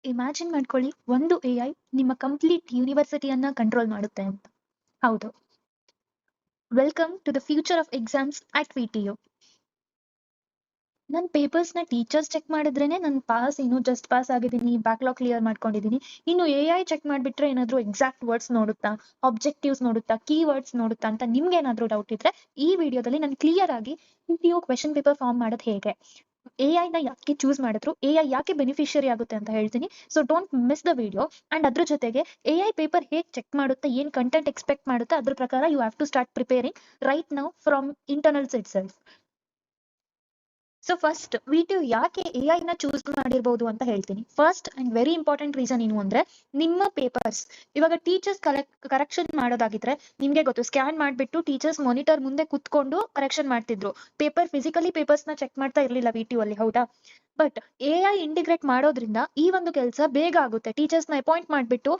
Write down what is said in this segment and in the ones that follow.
Imagine ಮಾಡ್ಕೊಳ್ಳಿ, ಒಂದು AI ನಿಮ್ಮ ಕಂಪ್ಲೀಟ್ ಯೂನಿವರ್ಸಿಟಿಯನ್ನ ಕಂಟ್ರೋಲ್ ಮಾಡುತ್ತೆ ಅಂತ. ಹೌದು. Welcome to the future of exams at VTU. ನನ್ನ ಪೇಪರ್ಸ್ನ ಟೀಚರ್ಸ್ ಚೆಕ್ ಮಾಡಿದ್ರೇನೆ ನನ್ನ ಪಾಸ್ ಏನು ಜಸ್ಟ್ ಪಾಸ್ ಆಗಿದ್ದೀನಿ, ಬ್ಯಾಕ್ಲಾಗ್ ಕ್ಲಿಯರ್ ಮಾಡ್ಕೊಂಡಿದ್ದೀನಿ. ಇನ್ನು AI ಚೆಕ್ ಮಾಡಿಬಿಟ್ರೆ ಏನಾದರೂ ಎಕ್ಸಾಕ್ಟ್ ವರ್ಡ್ಸ್ ನೋಡುತ್ತಾ, ಆಬ್ಜೆಕ್ಟಿವ್ಸ್ ನೋಡುತ್ತಾ, ಕೀವರ್ಡ್ಸ್ ನೋಡುತ್ತಾ ಅಂತ ನಿಮ್ಗೆ ಏನಾದರೂ ಡೌಟ್ ಇದ್ರೆ ಈ ವಿಡಿಯೋದಲ್ಲಿ ನಾನು ಕ್ಲಿಯರ್ ಆಗಿ VTU ಕ್ವೆಶನ್ ಪೇಪರ್ ಫಾರ್ಮ್ ಮಾಡೋದು ಹೇಗೆ, AI ನ ಯಾಕೆ ಚೂಸ್ ಮಾಡಿದ್ರು, AI ಯಾಕೆ ಬೆನಿಫಿಷಿಯರಿ ಆಗುತ್ತೆ ಅಂತ ಹೇಳ್ತೀನಿ. So don't miss the video. And ಅದ್ರ ಜೊತೆಗೆ AI ಪೇಪರ್ ಹೇಗೆ ಚೆಕ್ ಮಾಡುತ್ತೆ, ಏನು ಕಂಟೆಂಟ್ ಎಕ್ಸ್ಪೆಕ್ಟ್ ಮಾಡುತ್ತೆ, ಅದ್ರ ಪ್ರಕಾರ you have to start preparing right now from internals itself. So first VTU ಯಾಕೆ AI ನ ಚೂಸ್ ಮಾಡಿರ್ಬೋದು ಅಂತ ಹೇಳ್ತೀನಿ. First and very important reason ಏನು ಅಂದ್ರೆ, ನಿಮ್ಮ ಪೇಪರ್ಸ್ ಇವಾಗ ಟೀಚರ್ಸ್ ಕರೆಕ್ಷನ್ ಮಾಡೋದಾಗಿದ್ರೆ ನಿಮ್ಗೆ ಗೊತ್ತು, ಸ್ಕ್ಯಾನ್ ಮಾಡಿಬಿಟ್ಟು ಟೀಚರ್ಸ್ ಮಾನಿಟರ್ ಮುಂದೆ ಕುತ್ಕೊಂಡು ಕರೆಕ್ಷನ್ ಮಾಡ್ತಿದ್ರು. ಫಿಸಿಕಲಿ ಪೇಪರ್ಸ್ನ ಚೆಕ್ ಮಾಡ್ತಾ ಇರಲಿಲ್ಲ VTU ಅಲ್ಲಿ, ಹೌದಾ? ಬಟ್ AI ಇಂಟಿಗ್ರೇಟ್ ಮಾಡೋದ್ರಿಂದ ಈ ಒಂದು ಕೆಲಸ ಬೇಗ ಆಗುತ್ತೆ. ಟೀಚರ್ಸ್ನ ಅಪಾಯಿಂಟ್ ಮಾಡಿಬಿಟ್ಟು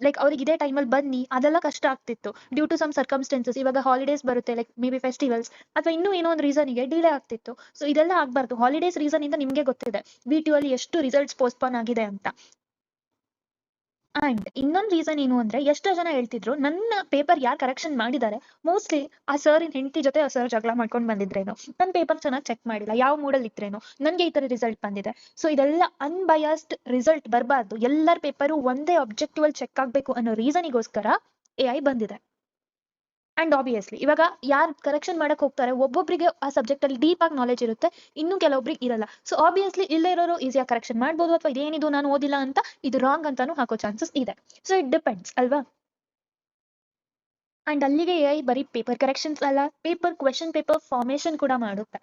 ಲೈಕ್ ಅವ್ರಿಗೆ ಇದೇ ಟೈಮಲ್ಲಿ ಬನ್ನಿ, ಅದೆಲ್ಲ ಕಷ್ಟ ಆಗ್ತಿತ್ತು ಡ್ಯೂ ಟು ಸಮ್ ಸರ್ಕಮ್ಸ್ಟೆನ್ಸಸ್. ಇವಾಗ ಹಾಲಿಡೇಸ್ ಬರುತ್ತೆ, ಲೈಕ್ ಮೇ ಬಿ ಫೆಸ್ಟಿವಲ್ಸ್ ಅಥವಾ ಇನ್ನೂ ಏನೋ ಒಂದು ರೀಸನ್ಗೆ ಡಿಲೇ ಆಗ್ತಿತ್ತು. ಸೊ ಇದೆಲ್ಲ ಆಗ್ಬಾರ್ದು. ಹಾಲಿಡೇಸ್ ರೀಸನ್ ಇಂದ ನಿಮ್ಗೆ ಗೊತ್ತಿದೆ VTU ಅಲ್ಲಿ ಎಷ್ಟು ರಿಸಲ್ಟ್ಸ್ ಪೋಸ್ಟ್ಪೋನ್ ಆಗಿದೆ ಅಂತ. ಅಂಡ್ ಇನ್ನೊಂದು ರೀಸನ್ ಏನು ಅಂದ್ರೆ, ಎಷ್ಟೋ ಜನ ಹೇಳ್ತಿದ್ರು ನನ್ನ ಪೇಪರ್ ಯಾರು ಕರೆಕ್ಷನ್ ಮಾಡಿದ್ದಾರೆ, ಮೋಸ್ಟ್ಲಿ ಆ ಸರ್ ಹೆಂಡತಿ ಜೊತೆ ಆ ಸರ್ ಜಗಳ ಮಾಡ್ಕೊಂಡು ಬಂದಿದ್ರೇನೋ, ನನ್ನ ಪೇಪರ್ ಚೆನ್ನಾಗಿ ಚೆಕ್ ಮಾಡಿಲ್ಲ, ಯಾವ ಮೂಡಲ್ಲಿ ಇದ್ರೇನೋ, ನನಗೆ ಈ ತರ ರಿಸಲ್ಟ್ ಬಂದಿದೆ. ಸೊ ಇದೆಲ್ಲ ಅನ್ಬಯಾಸ್ಡ್ ರಿಸಲ್ಟ್ ಬರಬಾರ್ದು, ಎಲ್ಲರ ಪೇಪರು ಒಂದೇ ಆಬ್ಜೆಕ್ಟಿವ್ ಅಲ್ಲಿ ಚೆಕ್ ಆಗಬೇಕು ಅನ್ನೋ ರೀಸನಿಗೋಸ್ಕರ AI ಬಂದಿದೆ. ಅಂಡ್ ಆಬ್ವಿಯಸ್ಲಿ ಇವಾಗ ಯಾರು ಕರೆಕ್ಷನ್ ಮಾಡಕ್ ಹೋಗ್ತಾರೆ, ಒಬ್ಬೊಬ್ಬರಿಗೆ ಆ ಸಬ್ಜೆಕ್ಟ್ ಅಲ್ಲಿ ಡೀಪ್ ಆಗಿ ನಾಲೆಜ್ ಇರುತ್ತೆ, ಇನ್ನು ಕೆಲವೊಬ್ರಿಗೆ ಇರಲ್ಲ. ಸೊ ಆಬ್ವಿಯಸ್ಲಿ ಇಲ್ಲೇ ಇರೋರು ಈಸಿಯಾಗಿ ಕರೆಕ್ಷನ್ ಮಾಡ್ಬೋದು, ಅಥವಾ ಇದೇನಿದು ನಾನು ಓದಿಲ್ಲ ಅಂತ ಇದು ರಾಂಗ್ ಅಂತಾನು ಹಾಕೋ ಚಾನ್ಸಸ್ ಇದೆ. ಸೊ ಇಟ್ ಡಿಪೆಂಡ್ಸ್ ಅಲ್ವಾ. ಅಂಡ್ ಅಲ್ಲಿಗೆ AI ಬರೀ ಪೇಪರ್ ಕರೆಕ್ಷನ್ಸ್ ಅಲ್ಲ, ಕ್ವೆಶನ್ ಪೇಪರ್ ಫಾರ್ಮೇಶನ್ ಕೂಡ ಮಾಡುತ್ತೆ.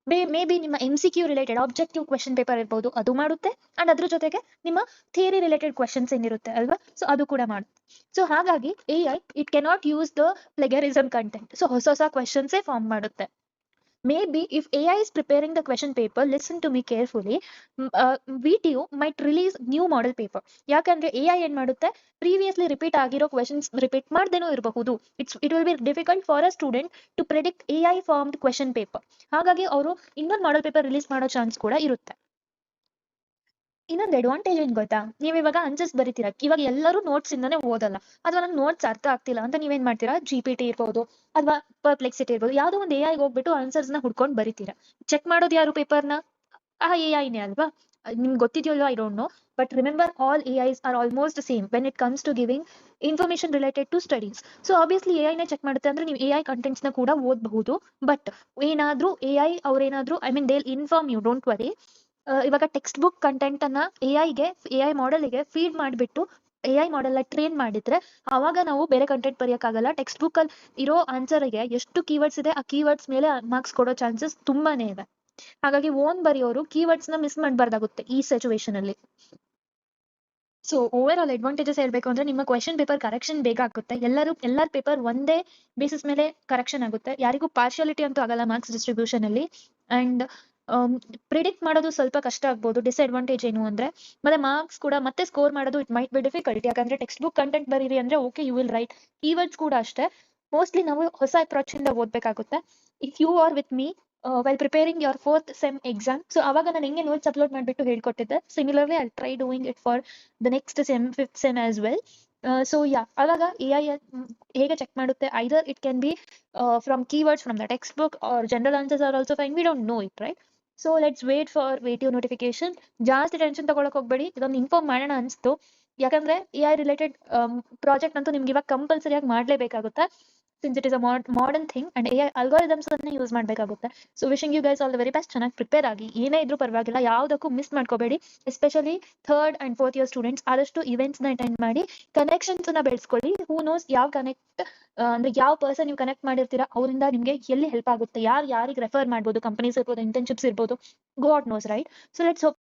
ಮೇ ಬಿ ನಿಮ್ಮ MCQ related objective question paper ಇರ್ಬೋದು, ಅದು ಮಾಡುತ್ತೆ. ಅಂಡ್ ಅದ್ರ ಜೊತೆಗೆ ನಿಮ್ಮ ಥಿಯರಿ ರಿಲೇಟೆಡ್ ಕ್ವೆಶನ್ಸ್ ಏನಿರುತ್ತೆ ಅಲ್ವಾ, ಸೊ ಅದು ಕೂಡ ಮಾಡುತ್ತೆ. ಸೊ ಹಾಗಾಗಿ AI it cannot use the plagiarism content. So ಹೊಸ ಹೊಸ ಕ್ವೆಶನ್ಸೇ ಫಾರ್ಮ್ ಮಾಡುತ್ತೆ. Maybe if AI is preparing the question paper, listen to me carefully. VTU might release new model paper. ಯಾಕಂದ್ರೆ AI ಏನ್ ಮಾಡುತ್ತೆ, ಪ್ರೀವಿಯಸ್ಲಿ ರಿಪೀಟ್ ಆಗಿರೋ questions repeat ಮಾಡ್ದೇನೋ ಇರಬಹುದು. It will be difficult for a student to predict AI formed question paper. ಹಾಗಾಗಿ ಅವರು ಇನ್ನೊಂದು model paper release ಮಾಡೋ ಚಾನ್ಸ್ ಕೂಡ ಇರುತ್ತೆ. ಇನ್ನೊಂದು ಅಡ್ವಾಂಟೇಜ್ ಏನ್ ಗೊತ್ತಾ, ನೀವ್ ಇವಾಗ ಆನ್ಸರ್ಸ್ ಬರೀತೀರಾ, ಇವಾಗ ಎಲ್ಲರೂ ನೋಟ್ಸ್ ಇಂದಾನೆ ಓದಲ್ಲ, ಅಥವಾ ನಂಗೆ ನೋಟ್ಸ್ ಅರ್ಥ ಆಗ್ತಿಲ್ಲ ಅಂತ ನೀವೇನ್ ಮಾಡ್ತೀರಾ, GPT ಇರ್ಬೋದು ಅಥವಾ ಪರ್ಪ್ಲೆಕ್ಸಿಟಿ ಇರ್ಬೋದು, ಯಾವ್ದೋ ಒಂದು AI ಹೋಗ್ಬಿಟ್ಟು ಆನ್ಸರ್ಸ್ ನ ಹುಡ್ಕೊಂಡು ಬರೀತೀರಾ. ಚೆಕ್ ಮಾಡೋದು ಯಾರು ಪೇಪರ್ನ? ಆ AI ನೇ ಅಲ್ವಾ. ನಿಮ್ಗೆ ಗೊತ್ತಿದೆಯಲ್ವಾ, I don't know, but remember all AIs are almost same when it comes to giving information related to studies. So obviously AI ನೇ ಚೆಕ್ ಮಾಡುತ್ತೆ ಅಂದ್ರೆ ನೀವು AI ಕಂಟೆಂಟ್ಸ್ ನ ಕೂಡ ಓದಬಹುದು. ಬಟ್ ಏನಾದ್ರೂ AI ಅವ್ರೇನಾದ್ರೂ they inform you, don't worry. ಇವಾಗ ಟೆಕ್ಸ್ಟ್ ಬುಕ್ ಕಂಟೆಂಟ್ ಅನ್ನ AI ಮಾಡೆಲ್ಗೆ ಫೀಡ್ ಮಾಡಿಬಿಟ್ಟು AI ಮಾಡೆಲ್ ಟ್ರೈನ್ ಮಾಡಿದ್ರೆ ಅವಾಗ ನಾವು ಬೇರೆ ಕಂಟೆಂಟ್ ಬರೆಯಕ್ಕಾಗಲ್ಲ. ಟೆಕ್ಸ್ಟ್ ಬುಕ್ ಅಲ್ಲಿ ಇರೋ ಆನ್ಸರ್ಗೆ ಎಷ್ಟು ಕೀವರ್ಡ್ಸ್ ಇದೆ, ಆ ಕೀವರ್ಡ್ಸ್ ಮೇಲೆ ಮಾರ್ಕ್ಸ್ ಕೊಡೋ ಚಾನ್ಸಸ್ ತುಂಬಾನೇ ಇದೆ. ಹಾಗಾಗಿ ಓನ್ ಬರೆಯೋರು ಕೀವರ್ಡ್ಸ್ ನ ಮಿಸ್ ಮಾಡಬಾರ್ದಾಗುತ್ತೆ ಈ ಸಿಚುವೇಶನ್ ಅಲ್ಲಿ. ಸೊ ಓವರ್ ಆಲ್ ಅಡ್ವಾಂಟೇಜಸ್ ಹೇಳ್ಬೇಕು ಅಂದ್ರೆ, ನಿಮ್ಮ ಕ್ವೆಶನ್ ಪೇಪರ್ ಕರೆಕ್ಷನ್ ಬೇಗ ಆಗುತ್ತೆ. ಎಲ್ಲರ ಪೇಪರ್ ಒಂದೇ ಬೇಸಿಸ್ ಮೇಲೆ ಕರೆಕ್ಷನ್ ಆಗುತ್ತೆ, ಯಾರಿಗೂ ಪಾರ್ಶಿಯಾಲಿಟಿ ಅಂತೂ ಆಗಲ್ಲ ಮಾರ್ಕ್ಸ್ ಡಿಸ್ಟ್ರಿಬ್ಯೂಷನ್ ಅಲ್ಲಿ. ಅಂಡ್ ಪ್ರಿಡಿಕ್ಟ್ ಮಾಡೋದು ಸ್ವಲ್ಪ ಕಷ್ಟ ಆಗ್ಬೋದು. ಡಿಸ್ಅಡ್ವಾಂಟೇಜ್ ಏನು ಅಂದ್ರೆ, ಮತ್ತೆ ಮಾರ್ಕ್ಸ್ ಕೂಡ ಮತ್ತೆ ಸ್ಕೋರ್ ಮಾಡೋದು ಇಟ್ ಮೈಟ್ ಬಿ ಡಿಫಿಕಲ್ಟ್. ಯಾಕಂದ್ರೆ ಟೆಕ್ಸ್ಟ್ ಬುಕ್ ಕಂಟೆಂಟ್ ಬರೀರಿ ಅಂದ್ರೆ okay you will write, keywords ಕೂಡ ಅಷ್ಟೇ ಮೋಸ್ಟ್ಲಿ ನಾವು ಹೊಸ ಅಪ್ರೋಚ್ ಇಂದ ಓದ್ಬೇಕಾಗುತ್ತೆ. If you are with me while preparing your 4th sem exam, so ಅವಾಗ ನಾನು ಹೆಂಗೆ ನೋಟ್ಸ್ ಅಪ್ಲೋಡ್ ಮಾಡಿಬಿಟ್ಟು ಹೇಳ್ಕೊಟ್ಟಿದ್ದೆ, similarly I try doing it for the next sem, 5th sem as well. So ಅವಾಗ AI ಹೇಗೆ ಚೆಕ್ ಮಾಡುತ್ತೆ, either it can be from keywords from the textbook or general answers are also fine, we don't know it, right. So let's wait for VTU notification. ಜಾಸ್ತಿ tension ತಗೊಳಕ್ ಹೋಗ್ಬೇಡಿ, ಇದೊಂದು inform ಮಾಡೋಣ ಅನಿಸ್ತು. ಯಾಕಂದ್ರೆ AI related project ಅಂತೂ ನಿಮ್ಗೆ ಇವಾಗ ಕಂಪಲ್ಸರಿಯಾಗಿ ಮಾಡಲೇಬೇಕಾಗುತ್ತೆ, since it is a modern thing. And AI algorithms ಅನ್ನ ಯೂಸ್ ಮಾಡಬೇಕಾಗುತ್ತೆ. So wishing you guys all the very best. ಚೆನ್ನಾಗಿ ಪ್ರಿಪೇರ್ ಆಗಿ, ಏನೇ ಇದ್ರೂ ಪರವಾಗಿಲ್ಲ, ಯಾವುದಕ್ಕೂ ಮಿಸ್ ಮಾಡ್ಕೋಬೇಡಿ. Especially 3rd and 4th year students ಆದಷ್ಟು ಇವೆಂಟ್ಸ್ ನ ಅಟೆಂಡ್ ಮಾಡಿ ಕನೆಕ್ಷನ್ಸ್ ನ ಬೆಳೆಸ್ಕೊಳ್ಳಿ. ಹೂ ನೋಸ್ ಯಾವ ಅಂದ್ರೆ ಯಾವ ಪರ್ಸನ್ ನೀವು ಕನೆಕ್ಟ್ ಮಾಡಿರ್ತೀರಾ ಅವರಿಂದ ನಿಮ್ಗೆ ಎಲ್ಲಿ ಹೆಲ್ಪ್ ಆಗುತ್ತೆ, ಯಾರಿಗೆ ರೆಫರ್ ಮಾಡ್ಬೋದು, ಕಂಪನೀಸ್ ಇರ್ಬೋದು, ಇಂಟರ್ನ್ಶಿಪ್ಸ್ ಇರ್ಬೋದು, God knows, right. So let's hope